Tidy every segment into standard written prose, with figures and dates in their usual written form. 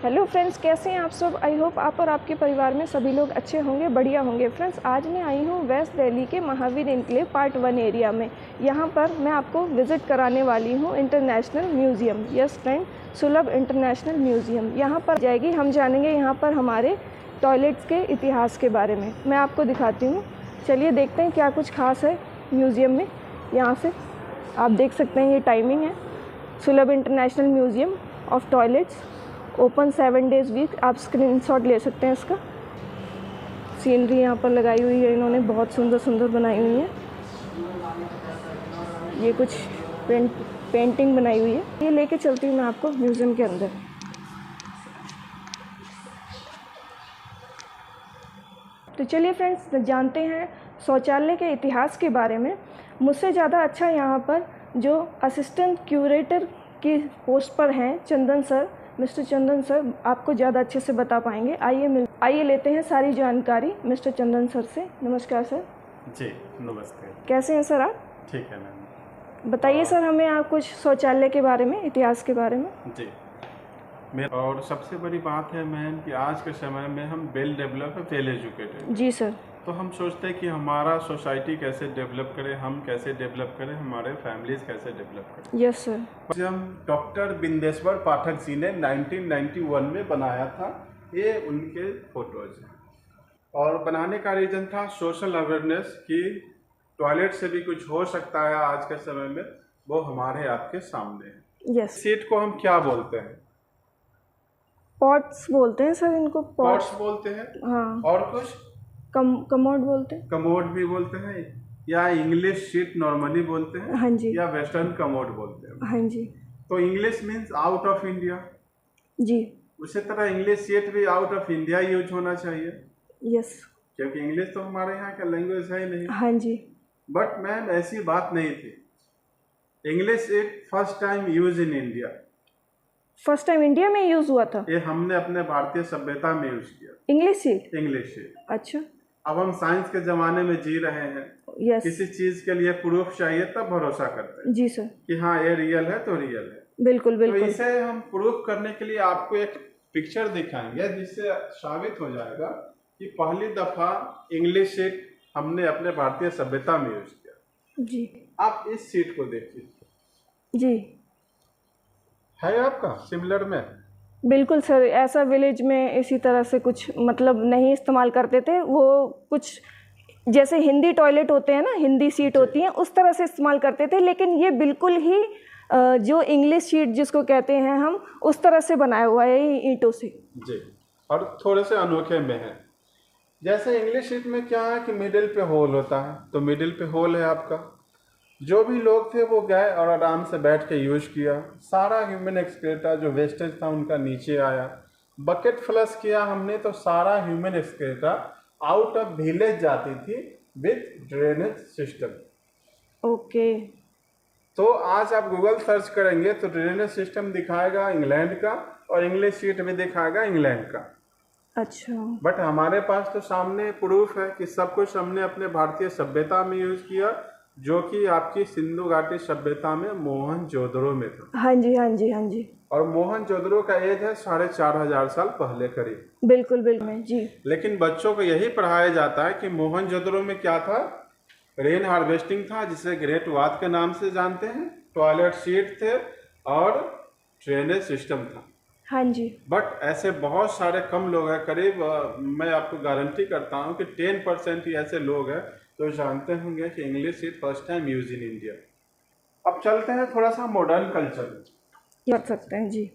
Hello friends, कैसे हैं आप सब। आई होप आप और आपके परिवार में सभी लोग अच्छे होंगे, बढ़िया होंगे। फ्रेंड्स, आज मैं आई हूँ वेस्ट दिल्ली के महावीर एन्क्लेव पार्ट 1 एरिया में। यहाँ पर मैं आपको विज़िट कराने वाली हूँ इंटरनेशनल म्यूज़ियम। यस फ्रेंड, सुलभ इंटरनेशनल म्यूज़ियम यहाँ पर जाएगी। हम जानेंगे यहाँ पर हमारे टॉयलेट्स के इतिहास के बारे में। मैं आपको दिखाती हूँ, चलिए देखते हैं क्या कुछ खास है म्यूज़ियम में। यहाँ से आप देख सकते हैं, ये टाइमिंग है। Sulabh international museum of toilets, open 7 days week. आप स्क्रीनशॉट ले सकते हैं इसका। सीनरी यहाँ पर लगाई हुई है इन्होंने, बहुत सुंदर सुंदर बनाई हुई है। ये कुछ पेंटिंग बनाई हुई है। ये लेके चलती हूँ मैं आपको म्यूज़ियम के अंदर। तो चलिए फ्रेंड्स, जानते हैं शौचालय के इतिहास के बारे में। मुझसे ज़्यादा अच्छा यहाँ पर जो असिस्टेंट क्यूरेटर की पोस्ट पर हैं चंदन सर, मिस्टर चंदन सर आपको ज़्यादा अच्छे से बता पाएंगे। आइए लेते हैं सारी जानकारी मिस्टर चंदन सर से। नमस्कार सर। जी नमस्ते। कैसे हैं सर आप? ठीक है मैम। बताइए सर हमें आप कुछ शौचालय के बारे में, इतिहास के बारे में। जी और सबसे बड़ी बात है मैम कि आज के समय में हम वेल डेवलप है, वेल एजुकेटेड। जी सर। तो हम सोचते हैं कि हमारा सोसाइटी कैसे डेवलप करें, हम कैसे डेवलप करें, हमारे फैमिलीज कैसे डेवलप करें। Yes sir. हम डॉक्टर बिंदेश्वर पाठक जी ने 1991 में बनाया था। ये उनके फोटोज हैं और बनाने का रीज़न था सोशल अवेयरनेस कि टॉयलेट से भी कुछ हो सकता है आज के समय में, वो हमारे आपके सामने है। यस। सीट को हम क्या बोलते हैं? पॉट्स बोलते हैं सर इनको। पॉट्स बोलते हैं। हाँ। और कुछ कमोड बोलते हैं। कमोड भी बोलते हैं, या इंग्लिश सीट नॉर्मली बोलते हैं। हाँ जी। या वेस्टर्न कमोड बोलते हैं। हाँ जी। तो English means out of India. जी। उसी तरह इंग्लिश सीट भी आउट ऑफ इंडिया यूज होना चाहिए। यस। क्योंकि इंग्लिश तो हमारे यहाँ का लैंग्वेज है ही नहीं। हाँ जी। बट मैम ऐसी बात नहीं थी। इंग्लिश एक first time use in India. First time India में यूज़ हुआ था। ये हमने अपने भारतीय सभ्यता में यूज किया। English seat. English seat. अच्छा। अब हम साइंस के जमाने में जी रहे हैं। यस। किसी चीज के लिए प्रूफ चाहिए तब भरोसा करते हैं। जी सर। कि हाँ ये रियल है तो रियल है। बिल्कुल बिल्कुल। तो इसे हम प्रूफ करने के लिए आपको एक पिक्चर दिखाएंगे जिससे साबित हो जाएगा कि पहली दफा इंग्लिश सीट हमने अपने भारतीय सभ्यता में यूज किया। जी। आप इस सीट को देखिए। जी। है आपका सिमिलर में? बिल्कुल सर, ऐसा विलेज में इसी तरह से कुछ मतलब नहीं इस्तेमाल करते थे। वो कुछ जैसे हिंदी टॉयलेट होते हैं ना, हिंदी सीट होती हैं, उस तरह से इस्तेमाल करते थे। लेकिन ये बिल्कुल ही जो इंग्लिश सीट जिसको कहते हैं हम, उस तरह से बनाया हुआ है ईंटों से। जी। और थोड़े से अनोखे में है। जैसे इंग्लिश सीट में क्या है कि मिडिल पे होल होता है, तो मिडिल पे होल है आपका। जो भी लोग थे वो गए और आराम से बैठ के यूज किया। सारा ह्यूमन एक्सक्रीटा जो वेस्टेज था उनका नीचे आया। बकेट फ्लश किया हमने तो सारा human excreta out of village जाती थी विथ ड्रेनेज सिस्टम। ओके। तो आज आप गूगल सर्च करेंगे तो ड्रेनेज सिस्टम दिखाएगा इंग्लैंड का और इंग्लिश सीट भी दिखाएगा इंग्लैंड का। अच्छा। बट हमारे पास तो सामने प्रूफ है कि सब कुछ हमने अपने भारतीय सभ्यता में यूज किया, जो कि आपकी सिंधु घाटी सभ्यता में मोहनजोदड़ो में था। हाँ जी हाँ जी हाँ जी। और मोहनजोदड़ो का एज है 4500 साल पहले करीब। बिल्कुल बिल्कुल जी। लेकिन बच्चों को यही पढ़ाया जाता है कि मोहनजोदड़ो में क्या था, रेन हार्वेस्टिंग था जिसे ग्रेट वाद के नाम से जानते हैं, टॉयलेट सीट थे और ड्रेनेज सिस्टम था। हाँ जी। बट ऐसे बहुत सारे कम लोग हैं, करीब मैं आपको गारंटी करता हूँ कि 10% ही ऐसे लोग हैं तो जानते होंगे कि English seat first time use in India. अब चलते हैं थोड़ा सा मॉडर्न कल्चर में। कर सकते हैं जी।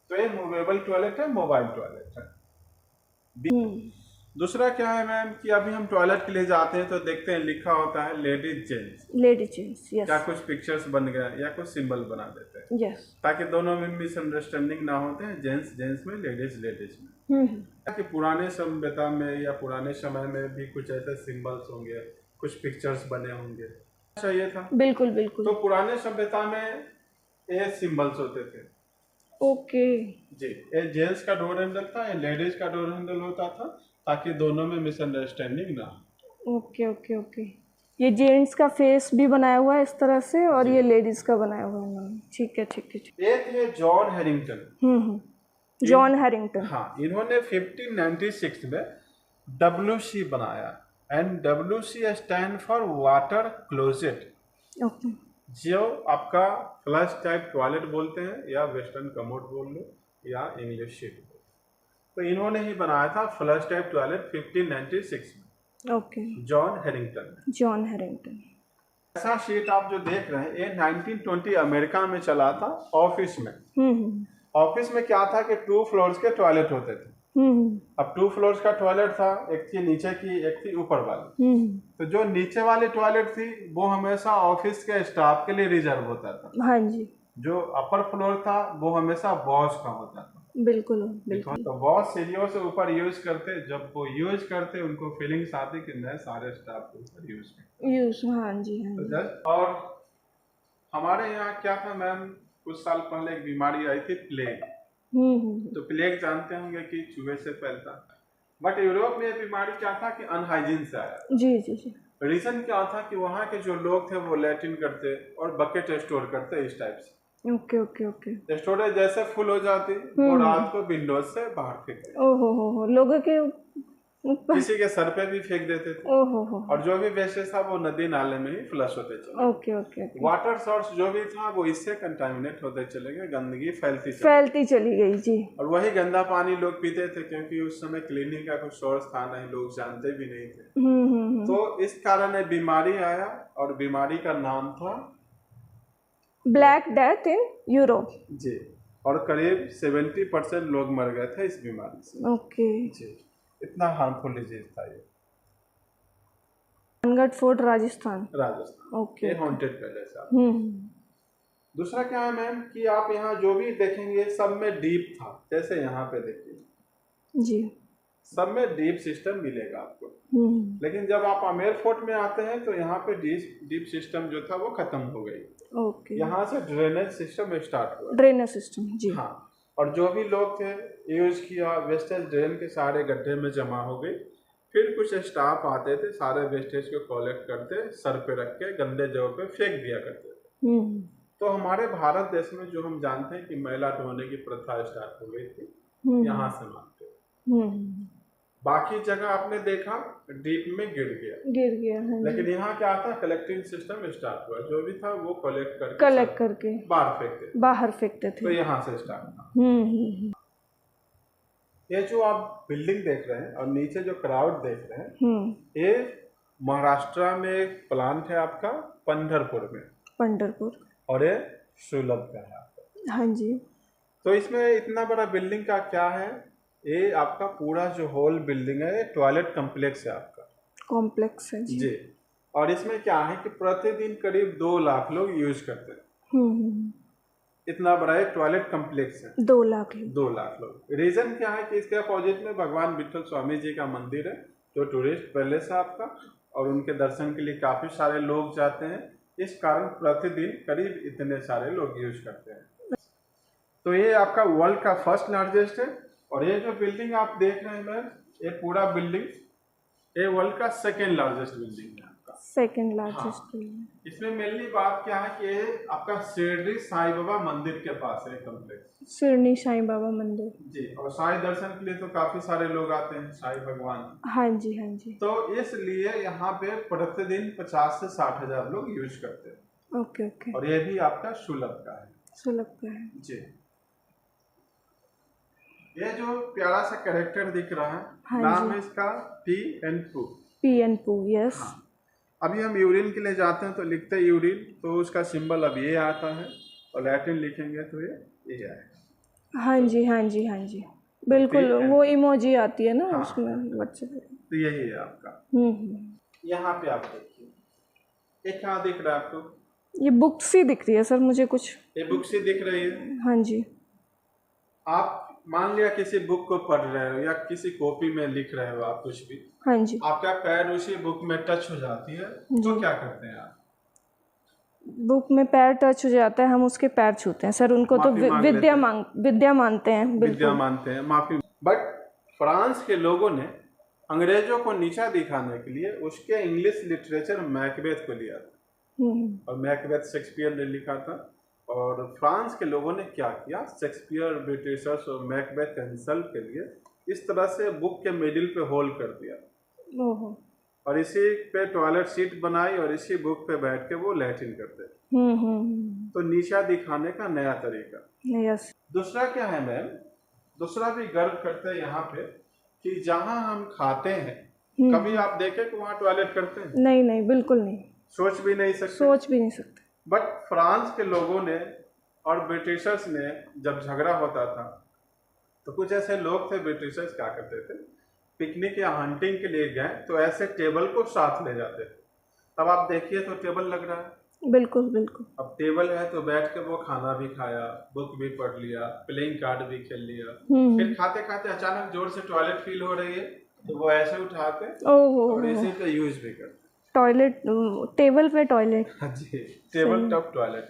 तो ये मूवेबल टॉयलेट है, मोबाइल टॉयलेट है। दूसरा क्या है मैम कि अभी हम टॉयलेट के लिए जाते हैं तो देखते हैं लिखा होता है ladies gents. Ladies gents, yes. या कुछ पिक्चर्स बन गए या कुछ सिंबल बना देते हैं, यस, ताकि दोनों में मिसअंडरस्टैंडिंग ना होते हैं, जेंट्स जेंट्स में, लेडीज लेडीज में। कि पुराने सभ्यता में या पुराने समय में भी कुछ ऐसे सिंबल्स होंगे, कुछ पिक्चर्स बने होंगे, चाहिए था। बिल्कुल बिल्कुल। तो पुराने सभ्यता में ये सिंबल्स होते थे। ओके जी। ये जेंट्स का डोर हैंडल था, ये लेडीज का डोर हैंडल होता था, ताकि दोनों में मिसअंडरस्टैंडिंग ना हो। Okay okay okay. ये जेंट्स का फेस भी बनाया हुआ है इस तरह से और ये लेडीज का बनाया हुआ है। ठीक है ठीक है। ये थे जॉन हैरिंगटन। John Harrington. हाँ, इन्होंने 1596 में WC बनाया, and WC stand for water closet, okay. जो आपका फ्लश टाइप टॉयलेट बोलते हैं, या वेस्टर्न कमोड बोल लो, या इंग्लिश शीट बोल लो। तो इन्होंने ही बनाया था फ्लश टाइप टॉयलेट 1596 में, ओके। जॉन हैरिंगटन ने। John Harington. ऐसा शीट आप जो देख रहे हैं, ये 1920 अमेरिका में चला था, ऑफिस में। ऑफिस में क्या था कि 2 फ्लोर्स के टॉयलेट होते थे। अब 2 फ्लोर्स का टॉयलेट था, एक थी नीचे की, एक थी ऊपर वाली। तो जो नीचे वाली टॉयलेट थी वो हमेशा ऑफिस के स्टाफ के लिए रिजर्व होता था। हाँ जी। जो अपर फ्लोर था वो हमेशा बॉस का होता था। बिल्कुल बिल्कुल। तो बॉस सीढ़ियों से ऊपर यूज करते, जब वो यूज करते उनको फीलिंग्स आती कि मैं सारे स्टाफ के ऊपर यूज करते। हाँ जी, हाँ तो जी। और हमारे यहाँ क्या था मैम, कुछ साल पहले एक बीमारी आई थी, प्लेग। तो प्लेग जानते होंगे कि चूहे से फैलता, बट यूरोप में ये बीमारी क्या था कि अनहाइजीन से आया। जी जी जी। रीजन क्या था कि वहाँ के जो लोग थे वो लैट्रिन करते और बकेट स्टोर करते इस टाइप से। Okay okay okay. स्टोरेज जैसे फुल हो जाती वो रात को विंडोज से बाहर फेंक देते। ओहो हो, लोगों के ऊपर, किसी के सर पे भी फेंक देते थे। ओहो हो। और जो भी वेस्टेज था वो नदी नाले में ही फ्लश होते चले। Okay okay okay. Water source जो भी था वो इससे कंटामिनेट होते चले गए, गंदगी फैलती चली गई जी। और वही गंदा पानी लोग पीते थे, क्योंकि उस समय क्लीनिंग का कुछ सोर्स था नहीं, लोग जानते भी नहीं थे। तो इस कारण एक बीमारी आया, और बीमारी का नाम था ब्लैक डेथ इन यूरोप जी। और करीब 70% लोग मर गए थे इस बीमारी से। ओके जी, इतना हार्मफुल डिजीज था ये। मानगढ़ फोर्ट, राजस्थान। ओके। ये हॉन्टेड पैलेस है। हम्म। दूसरा क्या है मैम कि आप यहाँ जो भी देखेंगे सब में डीप था, जैसे यहाँ पे देखिए जी, सब में डीप सिस्टम मिलेगा आपको। लेकिन जब आप आमेर फोर्ट में आते हैं तो यहाँ पे डीप सिस्टम जो था वो खत्म हो गई। ओके। यहाँ से ड्रेनेज सिस्टम स्टार्ट हुआ। ड्रेनेज सिस्टम जी। हाँ, और जो भी लोग थे यूज किया, वेस्टेज ड्रेन के सारे गड्ढे में जमा हो गई। फिर कुछ स्टाफ आते थे, सारे वेस्टेज को कलेक्ट करते, सर पे रख के गंदे जगह पे फेंक दिया करते थे। तो हमारे भारत देश में जो हम जानते हैं कि मैला ढोने की प्रथा स्टार्ट हो गई थी, यहाँ से मानते। बाकी जगह आपने देखा डीप में गिर गया। हाँ, लेकिन यहाँ क्या था, कलेक्टिंग सिस्टम स्टार्ट हुआ, जो भी था वो कलेक्ट करके बाहर फेंकते थे। तो यहाँ से स्टार्ट था। ये जो आप बिल्डिंग देख रहे हैं और नीचे जो क्राउड देख रहे हैं, ये महाराष्ट्र में एक प्लांट है आपका, पंढरपुर में, और ये सुलभ का है आपका। हाँ जी। तो इसमें इतना बड़ा बिल्डिंग का क्या है, ये आपका पूरा जो होल बिल्डिंग है ये टॉयलेट कॉम्प्लेक्स है आपका। कॉम्प्लेक्स है जी। और इसमें क्या है कि प्रतिदिन करीब 2 लाख लोग यूज करते हैं। इतना बड़ा एक टॉयलेट कॉम्प्लेक्स है। 2 लाख लोग। रीजन क्या है कि इसके अपोजिट में भगवान विठल स्वामी जी का मंदिर है, जो टूरिस्ट पैलेस है आपका, और उनके दर्शन के लिए काफी सारे लोग जाते हैं। इस कारण प्रतिदिन करीब इतने सारे लोग यूज करते हैं। तो ये आपका वर्ल्ड का फर्स्ट लार्जेस्ट है। और ये जो बिल्डिंग आप देख रहे हैं मैम, ये पूरा बिल्डिंग ये वर्ल्ड का सेकेंड लार्जेस्ट बिल्डिंग है आपका। Second largest. इसमें मेनली बात क्या है कि ये आपका शिरडी साईं बाबा मंदिर के पास है कॉम्प्लेक्स। शिरडी साईं बाबा मंदिर जी। और साईं दर्शन के लिए तो काफी सारे लोग आते हैं, साईं भगवान। हाँ जी, हाँ जी। तो इसलिए यहाँ पे प्रतिदिन 50 से 60 हजार लोग यूज करते हैं। Okay okay. और ये भी आपका सुलभ का है जी। ये जो प्यारा सा कैरेक्टर दिख रहा है, हाँ नाम है इसका पी.एन.पू। यस। हाँ। अभी हम यूरिन के लिए जाते हैं तो लिखते हैं यूरिन, तो उसका सिंबल अब ये आता है, और लैटिन लिखेंगे तो ये आएगा। हाँ जी, हाँ जी, हाँ जी, बिल्कुल। वो इमोजी आती है ना। हाँ, उसमें व्हाट्सएप। तो यही है आपका। यहाँ पे आप देखिए, एक कहाँ दिख रहा है आपको? ये बुक सी दिख रही है सर मुझे कुछ। ये बुक सी दिख रही है? हाँ जी। आप मान लिया किसी बुक को पढ़ रहे हो या किसी कॉपी में लिख रहे हो आप कुछ भी, हाँ जी, आपका पैर उसी बुक में टच हो जाती है, तो क्या करते हैं आप? बुक में पैर टच हो जाता है, हम उसके पैर छूते हैं सर। उनको तो विद्या मानते हैं। विद्या मानते हैं, माफी। बट फ्रांस के लोगों ने अंग्रेजों को नीचा दिखाने के लिए उसके इंग्लिश लिटरेचर मैकबेथ को लिया था। और मैकबेथ शेक्सपियर ने लिखा था, और फ्रांस के लोगों ने क्या किया, शेक्सपियर, ब्रिटिशर्स और मैकबेथ कंसल्ट के लिए इस तरह से बुक के मिडिल पे होल कर दिया ओहो। और इसी पे टॉयलेट सीट बनाई और इसी बुक पे बैठ के वो लैट्रिन करते थे। तो नीचा दिखाने का नया तरीका। यस। दूसरा क्या है मैम, दूसरा भी गर्व करते हैं यहाँ पे कि जहाँ हम खाते हैं कभी आप देखें कि वहाँ टॉयलेट करते हैं? नहीं नहीं, बिल्कुल नहीं। सोच भी नहीं सकते। सोच भी नहीं सकते। बट फ्रांस के लोगों ने और ब्रिटिशर्स ने जब झगड़ा होता था तो कुछ ऐसे लोग थे, ब्रिटिशर्स क्या करते थे, पिकनिक या हंटिंग के लिए गए तो ऐसे टेबल को साथ ले जाते थे। अब आप देखिए तो टेबल लग रहा है। बिल्कुल बिल्कुल। अब टेबल है तो बैठ के वो खाना भी खाया, बुक भी पढ़ लिया, प्लेइंग कार्ड भी खेल लिया। फिर खाते खाते अचानक जोर से टॉयलेट फील हो रही है तो वो ऐसे उठाते और इसी पे यूज भी करते। टॉयलेट, टेबल पे टॉयलेट। हाँ जी, टेबल टॉप टॉयलेट।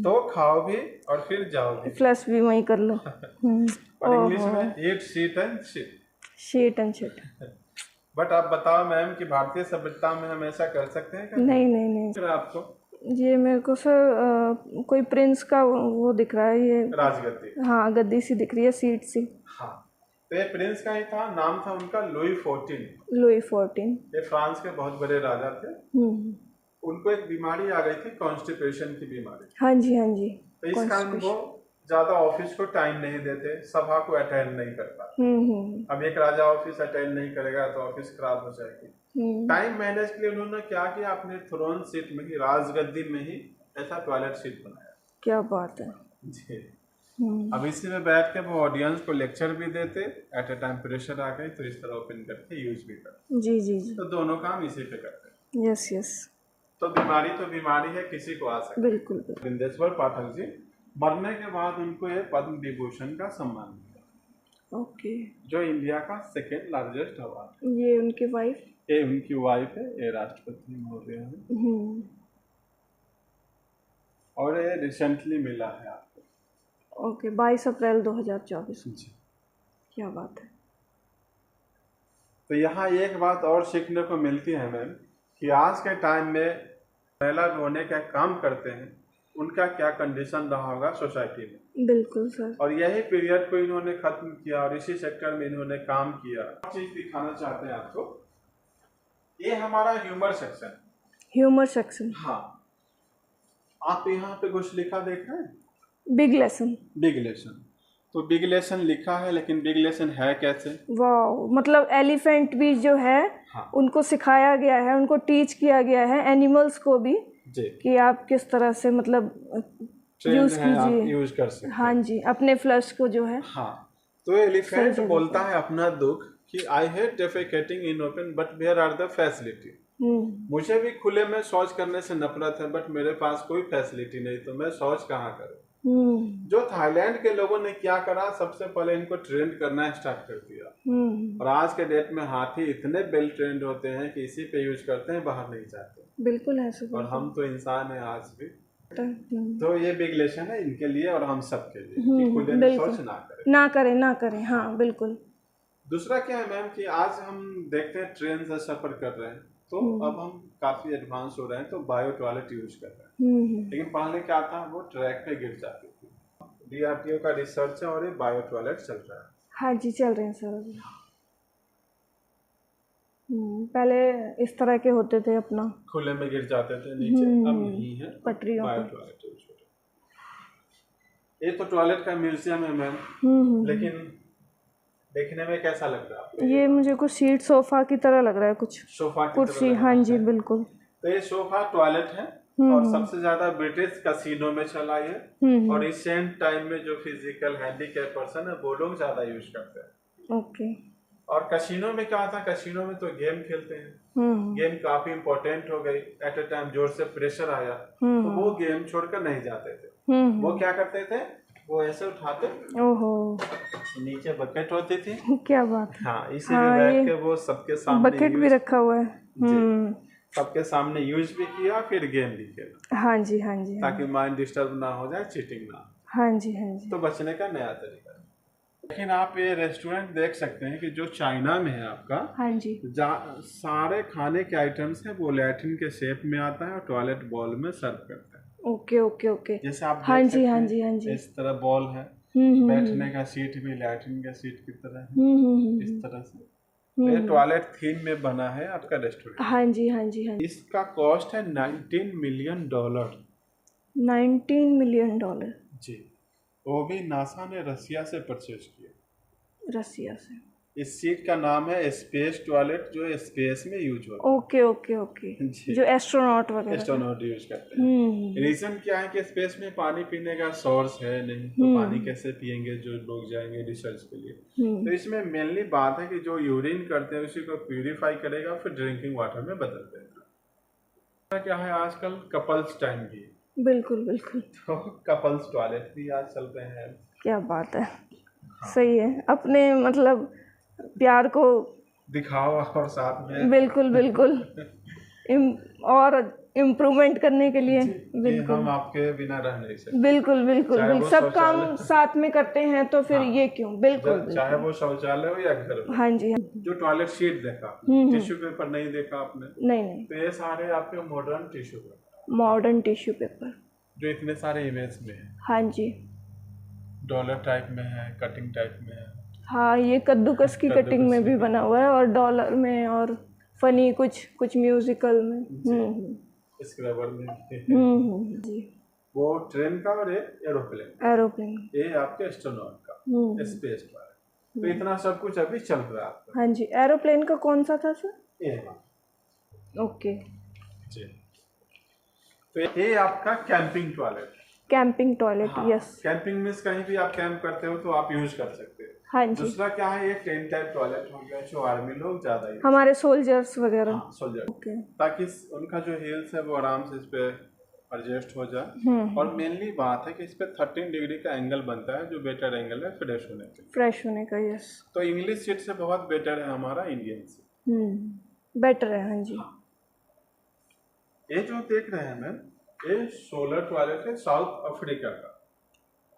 तो खाओ भी और फिर जाओ भी, फ्लश भी वहीं कर लो। और इंग्लिश में eat sheet and shit. Sheet and shit. But आप बताओ मैम कि भारतीय सभ्यता में हम ऐसा कर सकते हैं क्या? नहीं नहीं नहीं। फिर आपको ये मेरे को सर कोई प्रिंस का वो दिख रहा है, ये राजगद्दी। हाँ, गद्दी सी दिख रही है, सीट सी। हाँ, तो ये प्रिंस का ही था, नाम था उनका लुई 14। लुई 14। ये फ्रांस के बहुत बड़े राजा थे। उनको एक बीमारी आ गई थी, कॉन्स्टिपेशन की बीमारी। हाँ जी हाँ जी। तो इस कारण वो ज्यादा ऑफिस को टाइम नहीं देते, सभा को अटेंड नहीं कर पाते। अब एक राजा ऑफिस अटेंड नहीं करेगा तो ऑफिस खराब हो जाएगी। टाइम मैनेज के लिए उन्होंने क्या किया, अपने थ्रोन सीट में ही, राजगद्दी में ही ऐसा टॉयलेट सीट बनाया। क्या बात है जी। अब इसी में बैठ के वो ऑडियंस को लेक्चर भी देते, एट अ टाइम प्रेशर आ गई तो इस तरह ओपन करके यूज भी करते। जी जी जी। तो दोनों काम इसी पे करते। Yes yes. तो बीमारी है, किसी को आ सकती है। बिल्कुल। बिंदेश्वर पाठक जी मरने के बाद उनको ये पद्म विभूषण का सम्मान मिला। ओके। जो इंडिया का सेकेंड लार्जेस्ट अवार्ड है। ये उनकी वाइफ? ये उनकी वाइफ है, ये राष्ट्रपति महोदय है। और ये रिसेंटली मिला है आपको। ओके, 22 अप्रैल 2024। जी। क्या बात है। तो यहाँ एक बात और सीखने को मिलती है मैम कि आज के टाइम में महिला होने का काम करते हैं, उनका क्या कंडीशन रहा होगा सोसाइटी में। बिल्कुल सर। और यही पीरियड को इन्होंने खत्म किया और इसी सेक्टर में इन्होंने काम किया। चीज दिखाना चाहते हैं आपको, ये हमारा ह्यूमर सेक्शन। Humour section. हाँ, आप यहाँ पे कुछ लिखा देख रहे हैं, बिग लेसन। Big lesson. तो बिग लेसन लिखा है, लेकिन बिग लेसन है कैसे? वाह, मतलब एलिफेंट भी जो है, हाँ, उनको सिखाया गया है, उनको टीच किया गया है, एनिमल्स को भी जी, कि आप किस तरह से मतलब यूज कीजिए, यूज कर सकते। हाँ जी, अपने फ्लश को जो है। हाँ, तो एलिफेंट बोलता है अपना दुख कि I hate defecating in open but where are the facility. मुझे भी खुले में शौच करने से नफरत है, बट मेरे पास कोई फैसिलिटी नहीं, तो मैं शौच कहाँ करूँ। जो थाईलैंड के लोगों ने क्या करा, सबसे पहले इनको ट्रेंड करना स्टार्ट कर दिया। और आज के डेट में हाथी इतने वेल ट्रेंड होते हैं कि इसी पे यूज करते हैं, बाहर नहीं जाते। बिल्कुल है सर। और हम तो इंसान है आज भी। तो ये बिग लेसन है इनके लिए और हम सब के लिए कि खुले में शौच ना करें। हाँ बिल्कुल। दूसरा क्या है मैम कि आज हम देखते हैं ट्रेन से सफर कर रहे हैं तो अब हम काफी एडवांस हो रहे हैं, तो बायो टॉयलेट यूज कर रहे हैं। लेकिन पहले क्या था, वो ट्रैक पे गिर जाती थी। DRDO का रिसर्च है और ये बायो टॉयलेट चल रहा है। हाँ जी, चल रहे हैं सर अभी। पहले इस तरह के होते थे, अपना खुले में गिर जाते थे नीचे, अब नहीं है, पटरियों बायो टॉयलेट यूज हो रहा है। ये तो टॉयलेट का म्यूजियम है मैम, लेकिन देखने में कैसा लग रहा है आपको? ये मुझे कुछ सीट सोफा की तरह लग रहा है, कुछ सोफा कुर्सी। हाँ जी बिल्कुल। तो ये सोफा टॉयलेट है और सबसे ज्यादा ब्रिटिश कैसीनो में चला है। और रिसेंट टाइम में जो फिजिकल हैंडीकैप पर्सन है वो लोग ज्यादा यूज करते हैं। ओके। और कैसीनो में क्या था, कैसीनो में तो गेम खेलते हैं। गेम काफी इम्पोर्टेंट हो गई, एट अ टाइम जोर से प्रेशर आया तो वो गेम छोड़कर नहीं जाते थे। वो क्या करते थे, वो ऐसे उठाते, ओहो, नीचे बकेट होती थी। क्या बात है। हाँ, इसी में बैठ के वो सबके सामने बकेट भी रखा हुआ है। सबके सामने यूज भी किया, फिर गेम भी खेला। हाँ जी हाँ जी। ताकि माइंड डिस्टर्ब ना हो जाए, चीटिंग ना। हाँ जी हाँ जी। तो बचने का नया तरीका। लेकिन आप ये रेस्टोरेंट देख सकते हैं कि जो चाइना में है आपका, हाँ जी, सारे खाने के आइटम्स हैं वो लैट्रिन के शेप में आता है और टॉयलेट बॉल में सर्व करता है। Okay okay okay. जैसे आप हाँ देख जी सकते हाँ हैं, जी हाँ जी। इस तरह बॉल है, हम्म। बैठने का सीट भी लैट्रिन का सीट की तरह है, इस हम्म। तरह से। तो ये टॉयलेट थीम में बना है आपका रेस्टोरेंट। हाँ जी हाँ जी हाँ जी। इसका कॉस्ट है $19 मिलियन। $19 मिलियन। जी, वो भी नासा ने रसिया से परचेज किया। रसिया से। इस सीट का नाम है स्पेस टॉयलेट, जो स्पेस में यूज होता ओके ओके ओके। है। जी, जो एस्ट्रोनॉट वगैरह का। एस्ट्रोनॉट यूज करते हैं। हम्म रीजन क्या है कि स्पेस में पानी पीने का सोर्स है नहीं, तो पानी कैसे पियेंगे जो लोग जाएंगे रिसर्च के लिए। तो इसमें मेनली बात है कि जो यूरिन करते हैं उसी को प्यूरिफाई करेगा, फिर ड्रिंकिंग वाटर में बदल देगा। क्या है आजकल कपल्स टाइम भी, बिल्कुल बिल्कुल। तो कपल्स टॉयलेट भी आज चल रहे हैं। क्या बात है। हाँ, सही है, अपने मतलब प्यार को दिखाओ और साथ में बिल्कुल बिल्कुल और इम्प्रूवमेंट करने के लिए। कि बिल्कुल हम आपके बिना रह नहीं सकते। बिल्कुल बिल्कुल चाहे बिल्कुल, वो सब काम शौचालय, साथ में करते हैं तो फिर हाँ, ये क्यों। बिल्कुल चाहे बिल्कुल। वो शौचालय हो या घर हो। हाँ जी हाँ। जो टॉयलेट सीट देखा, टिश्यू पेपर नहीं देखा आपने, नहीं नहीं। तो ये सारे आपके modern tissue paper, modern tissue paper. जो इतने सारे इमेज में है, हाँ जी। डॉलर टाइप में है, कटिंग टाइप में है। हाँ, ये कद्दूकस की कटिंग में भी बना हुआ है, और डॉलर में, और फनी कुछ कुछ म्यूजिकल में। स्क्रबर में जी। वो ट्रेन का, और ये एरोप्लेन, एरोप्लेन। ये आपके एस्ट्रोनॉट का स्पेस पर। तो इतना सब कुछ अभी चल रहा है आपका। हाँ जी। एरोप्लेन का कौन सा था सर? ये ओके। जी, तो ये आपका कैंपिंग टॉयलेट। Camping toilet. हाँ, यस। कैंपिंग में कहीं भी आप कैंप करते हो तो आप यूज कर सकते हो। हाँ जी। दूसरा क्या है, ये टेंट टाइप टॉयलेट हो गया, जो आर्मी लोग ज्यादा यूज, हमारे सोल्जर्स वगैरह। हाँ, सोल्जर, ओके। ताकि उनका जो हिल्स है वो आराम से इस पे एडजस्ट हो जाए। और मेनली बात है कि इस पे 13 डिग्री का एंगल बनता है, जो बेटर एंगल है फ्रेश होने के लिए। फ्रेश होने का। यस। तो इंग्लिश सीट से बहुत बेटर है हमारा इंडियन सीट। बेटर है। हाँ जी। ये जो देख रहे हैं मैम, ये सोलर टॉयलेट है साउथ अफ्रीका का।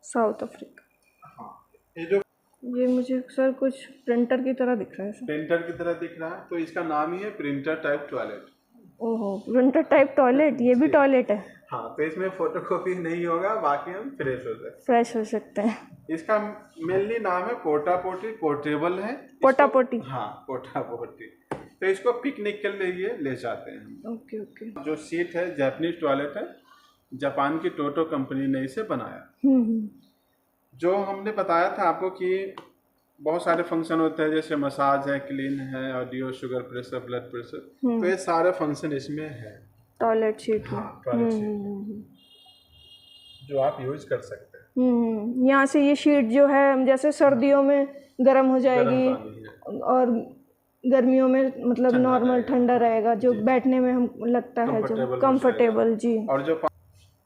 South Africa. हाँ, ये जो ये मुझे सर कुछ प्रिंटर की तरह दिख रहा है सर। प्रिंटर की तरह दिख रहा है, तो इसका नाम ही है प्रिंटर टाइप टॉयलेट। ओहो, प्रिंटर टाइप टॉयलेट, ये भी टॉयलेट है। हाँ, तो इसमें फोटोकॉपी नहीं होगा, बाकी हम फ्रेश हो सकते फ्रेश हो सकते हैं। हैं। इसका मेनली नाम है पोटा पोटी, पोर्टेबल है। पोटा पोटी। हाँ, पोटा पोटी। तो इसको पिकनिक के लिए ले जाते हैं। Okay okay. जो सीट है जापानीज टॉयलेट है, जापान की टोटो कंपनी ने इसे बनाया। जो हमने बताया था आपको कि बहुत सारे फंक्शन होते हैं, जैसे मसाज है, क्लीन है, audio, sugar pressure, blood pressure, तो ये सारे फंक्शन इसमें है टॉयलेट सीट में। हाँ, टॉयलेट सीट जो आप यूज कर सकते हैं। यहाँ से ये शीट जो है, जैसे सर्दियों में गर्म हो जाएगी, और गर्मियों में मतलब नॉर्मल ठंडा रहेगा, जो बैठने में हम लगता है जो कंफर्टेबल। जी। और जो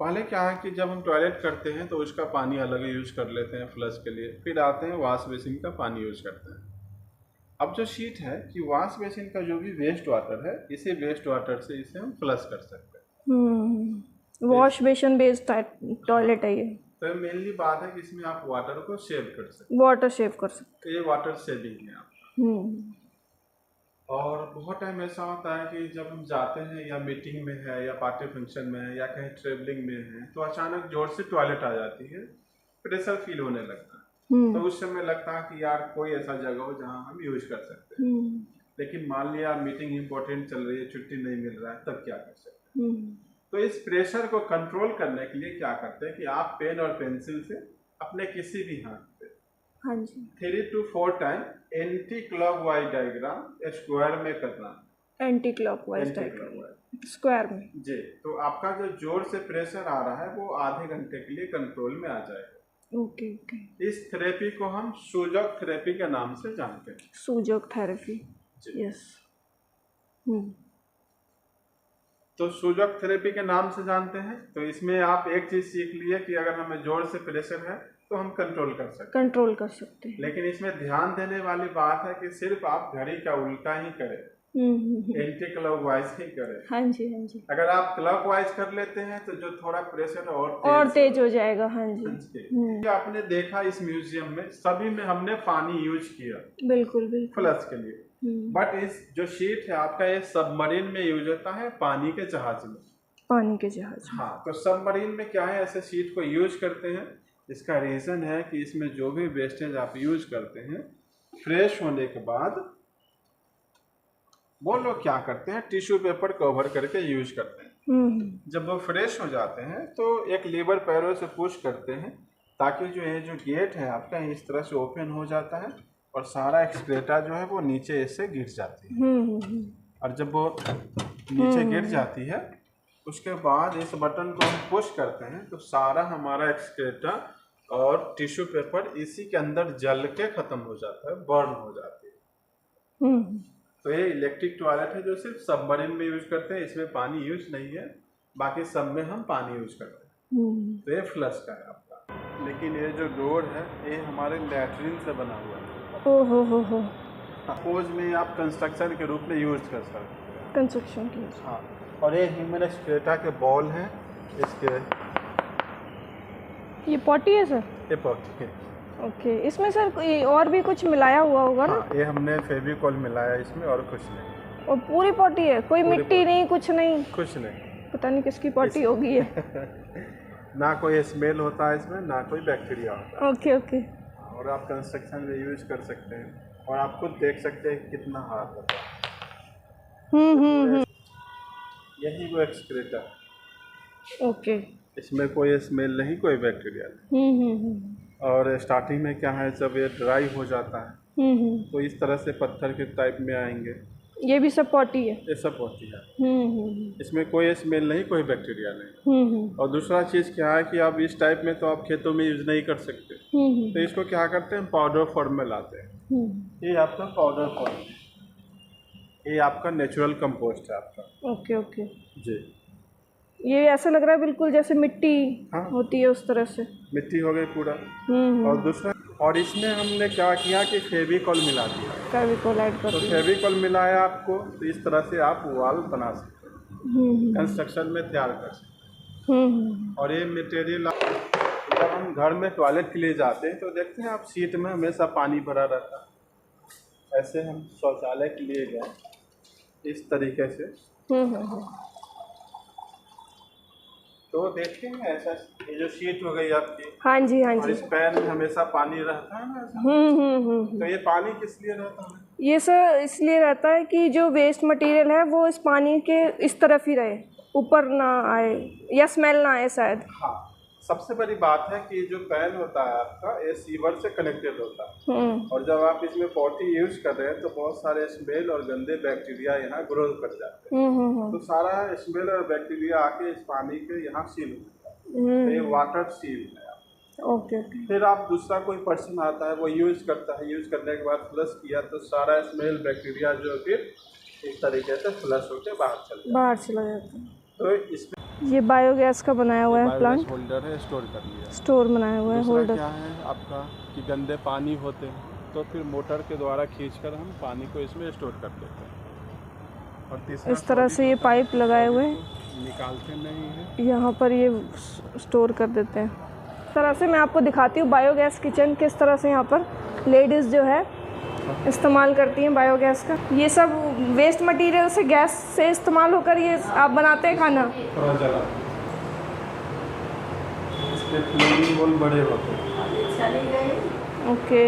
पहले क्या है कि जब हम टॉयलेट करते हैं तो उसका पानी अलग यूज कर लेते हैं फ्लश के लिए, फिर आते हैं वॉश बेसिन का पानी यूज करते हैं। अब जो शीट है कि वॉश बेसिन का जो भी वेस्ट वाटर है, इसे वेस्ट वाटर से इसे हम फ्लश कर सकते हैं। वॉश बेसिन बेस्ड टॉयलेट है ये। तो मेनली बात है कि इसमें आप वाटर को सेव कर सकते हैं। वाटर सेव कर सकते हैं, ये वाटर सेविंग है आपका। और बहुत टाइम ऐसा होता है कि जब हम जाते हैं या मीटिंग में है या पार्टी फंक्शन में है या कहीं ट्रेवलिंग में है, तो अचानक जोर से टॉयलेट आ जाती है, प्रेशर फील होने लगता है। तो उस समय लगता है कि यार कोई ऐसा जगह हो जहां हम यूज कर सकते हैं। लेकिन मान लिया मीटिंग इंपॉर्टेंट चल रही है, छुट्टी नहीं मिल रहा है, तब क्या कर सकते हैं? तो इस प्रेशर को कंट्रोल करने के लिए क्या करते हैं कि आप पेन और पेंसिल से अपने किसी भी हाथ पे 3 to 4 time anti clockwise diagram square में करना। एंटी क्लॉकवाइज डायग्राम स्क्वायर में। जी। तो आपका जो जोर से प्रेशर आ रहा है वो आधे घंटे के लिए कंट्रोल में आ जाएगा। Okay okay. इस थेरेपी को हम सूजक थेरेपी के नाम से जानते हैं। सूजक थेरेपी। यस। तो सूजक थेरेपी के नाम से जानते हैं। तो इसमें आप एक चीज सीख लिए कि अगर हमें जोर से प्रेशर है तो हम कंट्रोल कर सकते हैं। लेकिन इसमें ध्यान देने वाली बात है कि सिर्फ आप घड़ी का उल्टा ही करें, एंटी क्लॉकवाइज ही करें। हाँ जी हाँ जी। अगर आप क्लॉकवाइज कर लेते हैं तो जो थोड़ा प्रेशर और तेज हो जाएगा। हाँ जी। आपने देखा इस म्यूजियम में सभी में हमने पानी यूज किया, बिल्कुल बिल्कुल, फ्लश के लिए। बट इस जो शीट है आपका, ये सबमरीन में यूज होता है, पानी के जहाज में। पानी के जहाज। हाँ, तो सबमरीन में क्या है, ऐसे शीट को यूज करते हैं। इसका रीज़न है कि इसमें जो भी वेस्टेज आप यूज करते हैं, फ्रेश होने के बाद वो लोग क्या करते हैं, टिश्यू पेपर कवर करके यूज करते हैं। जब वो फ्रेश हो जाते हैं तो एक लीवर पैरों से पुश करते हैं, ताकि जो ये जो गेट है आपका इस तरह से ओपन हो जाता है और सारा एक्सक्रेटा जो है वो नीचे इससे गिर जाती है। और जब वो नीचे गिर जाती है, उसके बाद इस बटन को हम पुश करते हैं तो सारा हमारा एक्सक्रेटा और टिश्यू पेपर इसी के अंदर जल के ख़त्म हो जाता है, बर्न हो जाती है। तो ये इलेक्ट्रिक टॉयलेट है जो सिर्फ सबमरीन में यूज करते हैं, इसमें पानी यूज नहीं है, बाकी सब में हम पानी यूज करते हैं। तो ये फ्लश का है आपका। लेकिन ये जो डोर है ये हमारे लैट्रिन से बना हुआ है। ओहो हो। सपोज में आप कंस्ट्रक्शन के रूप में यूज कर सकते हैं, कंस्ट्रक्शन की। हाँ। और ये ह्यूमन एक्सक्रेटा के बॉल हैं इसके। ये पॉटी है सर? ये पॉटी है। ओके, इसमें सर कोई और भी कुछ मिलाया हुआ होगा ना? हाँ, ये हमने फेविकॉल मिलाया इसमें, और कुछ नहीं। और पूरी पॉटी है, कोई मिट्टी नहीं, कुछ नहीं? कुछ नहीं। पता नहीं किसकी पॉटी होगी ये। ना कोई स्मेल होता है इसमें, ना कोई बैक्टीरिया होता है। Okay okay. और आप कंस्ट्रक्शन में यूज कर सकते हैं, और आप खुद देख सकते हैं कितना हार्ड होता है। यही वो एक्सक्रेटा। ओके। इसमें कोई स्मेल नहीं, कोई बैक्टीरिया नहीं। और स्टार्टिंग में क्या है, जब ये ड्राई हो जाता है तो इस तरह से पत्थर के टाइप में आएंगे। ये भी सब पॉटी है? ये सब पॉटी है। इसमें कोई स्मेल नहीं, कोई बैक्टीरिया नहीं। और दूसरा चीज़ क्या है कि आप इस टाइप में तो आप खेतों में यूज नहीं कर सकते, तो इसको क्या करते हैं, पाउडर फॉर्म में लाते हैं। ये आपका पाउडर फॉर्म, ये आपका नेचुरल कंपोस्ट है आपका। ओके ओके जी। ये ऐसा लग रहा है बिल्कुल जैसे मिट्टी होती है, उस तरह से मिट्टी हो गई पूरा। और दूसरा, और इसमें हमने क्या किया कि फेविकॉल मिला दिया। फेविकॉल ऐड कर दिया। तो फेविकॉल मिलाया आपको, तो इस तरह से आप वॉल बना सकते हैं, कंस्ट्रक्शन में तैयार कर सकते हैं। और ये मटेरियल जब हम घर में टॉयलेट के लिए जाते हैं तो देखते हैं आप, सीट में हमेशा पानी भरा रहता है। ऐसे हम शौचालय के लिए गए इस तरीके से, तो देखते हैं ऐसा, ये जो शीट हो गई आपकी। हाँ जी हाँ जी। और इस पैन में हमेशा पानी रहता है ना। तो ये पानी किस लिए रहता है? ये सर इसलिए रहता है कि जो वेस्ट मटेरियल है वो इस पानी के इस तरफ ही रहे, ऊपर ना आए या स्मेल ना आए शायद। हाँ, सबसे बड़ी बात है कि जो पैन होता है आपका, ये सीवर से कनेक्टेड होता है। और जब आप इसमें पॉटी यूज कर रहे हैं तो बहुत सारे स्मेल और गंदे बैक्टीरिया यहाँ ग्रो कर जाते हैं। तो सारा स्मेल और बैक्टीरिया आके इस पानी के यहाँ सील हो जाता है। ये वाटर सील है। ओके। फिर आप दूसरा कोई पर्सन आता है, वो यूज करता है, यूज करने के बाद फ्लश किया तो सारा स्मेल बैक्टीरिया जो फिर इस तरीके से फ्लश होकर बाहर चला जाता है। तो इसमें ये बायोगैस का बनाया हुआ है प्लांट, होल्डर है, स्टोर कर लिया, स्टोर बनाया हुआ है होल्डर। क्या है आपका कि गंदे पानी होते हैं तो फिर मोटर के द्वारा खींचकर हम पानी को इसमें स्टोर कर देते हैं। और तीसरा, इस तरह से ये पाइप लगाए हुए हैं, निकालते नहीं है, यहाँ पर ये स्टोर कर देते हैं। इस तरह से मैं आपको दिखाती हूँ बायोगैस किचन किस तरह से यहाँ पर लेडीज़ जो है इस्तेमाल करती हैं बायोगैस का। ये सब वेस्ट मटेरियल से गैस से इस्तेमाल होकर ये आप बनाते हैं खाना। इसके फ्लेमिंग होल बड़े होते हैं। ओके,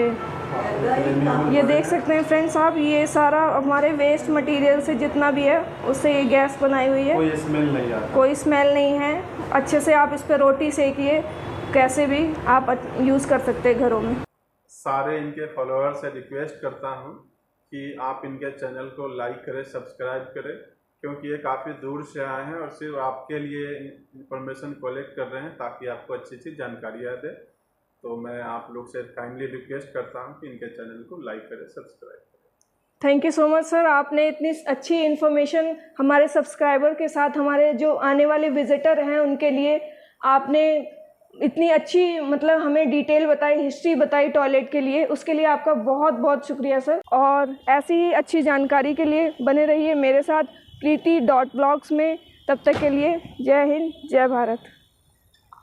ये देख सकते हैं फ्रेंड्स आप, ये सारा हमारे वेस्ट मटेरियल से जितना भी है उससे ये गैस बनाई हुई है। कोई स्मेल नहीं आता, कोई स्मेल नहीं है। अच्छे से आप इस पर रोटी सेकिए, कैसे भी आप यूज़ कर सकते हैं घरों में। सारे इनके फॉलोअर से रिक्वेस्ट करता हूँ कि आप इनके चैनल को लाइक करें, सब्सक्राइब करें, क्योंकि ये काफ़ी दूर से आए हैं और सिर्फ आपके लिए इंफॉर्मेशन कलेक्ट कर रहे हैं ताकि आपको अच्छी अच्छी जानकारियाँ दें। तो मैं आप लोग से काइंडली रिक्वेस्ट करता हूँ कि इनके चैनल को लाइक करें, सब्सक्राइब करें। Thank you so much sir, आपने इतनी अच्छी इन्फॉर्मेशन हमारे सब्सक्राइबर के साथ, हमारे जो आने वाले विजिटर हैं उनके लिए आपने इतनी अच्छी मतलब हमें डिटेल बताई, हिस्ट्री बताई टॉयलेट के लिए, उसके लिए आपका बहुत बहुत शुक्रिया सर। और ऐसी ही अच्छी जानकारी के लिए बने रहिए मेरे साथ प्रीति.ब्लॉग्स में। तब तक के लिए जय हिंद, जय भारत।